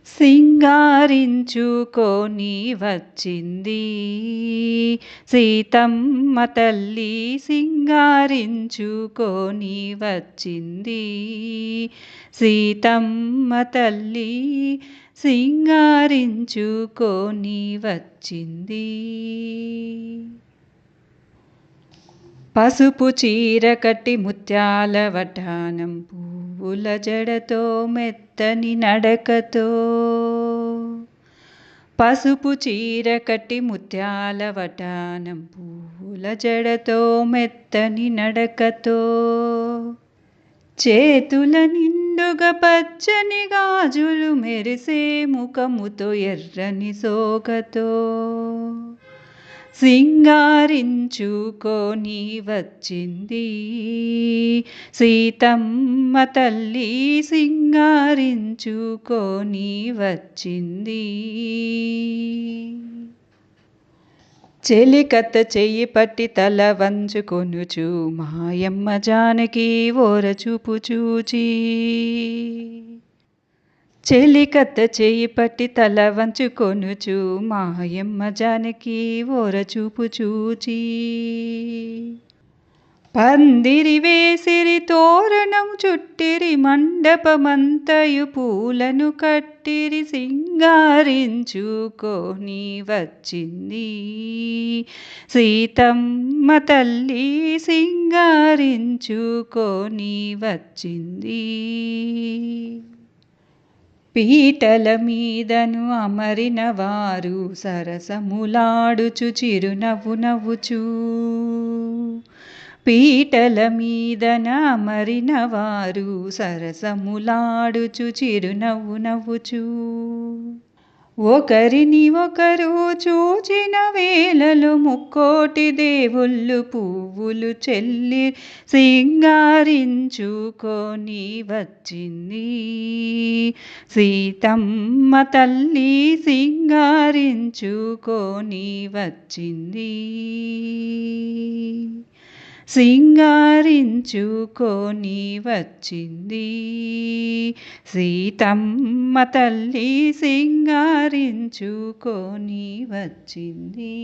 సింగారించుకొని వచ్చింది సీతమ్మ తల్లి సింగారించుకొని వచ్చింది సీతమ్మ తల్లి సింగారించుకొని వచ్చింది. పసుపు చీర కట్టి ముత్యాల వడ్డాణం పువ్వుల జడతో మెత్తని నడకతో పసుపు చీర కట్టి ముత్యాల వడ్డాణం పువ్వుల జడతో మెత్తని నడకతో చేతుల నిండుగా పచ్చని గాజులు మెరిసే ముఖముతో ఎర్రని సోగతో సింగారించుకొని వచ్చింది సీతమ్మ తల్లి సింగారించుకొని వచ్చింది. చెలికత్త చెయ్యి పట్టి తల వంచుకొనుచు మాయమ్మ జానకి ఓర చూపు చూచి చెలికత్త చెయ్యి పట్టి తల వంచుకొనుచు మాయమ్మ జానకి ఓర చూపు చూచి పందిరి వేసిరి తోరణం చుట్టిరి మండపమంతయు పూలను కట్టిరి సింగారించుకొని వచ్చింది సీతమ్మ తల్లి సింగారించుకొని వచ్చింది. పీటల మీదను అమరిన వారు సరసములాడుచు చిరునవ్వు నవ్వుచూ పీటల మీదన అమరిన వారు సరసములాడుచు చిరునవ్వు నవ్వుచూ ఒకరిని ఒకరు చూచిన వేళలో ముక్కోటి దేవుళ్ళు పువ్వులు చెల్లి సింగారించుకొని వచ్చింది సీతమ్మ తల్లి సింగారించుకొని వచ్చింది సింగారించుకొని వచ్చింది సీతమ్మ తల్లి సింగారించుకొని వచ్చింది.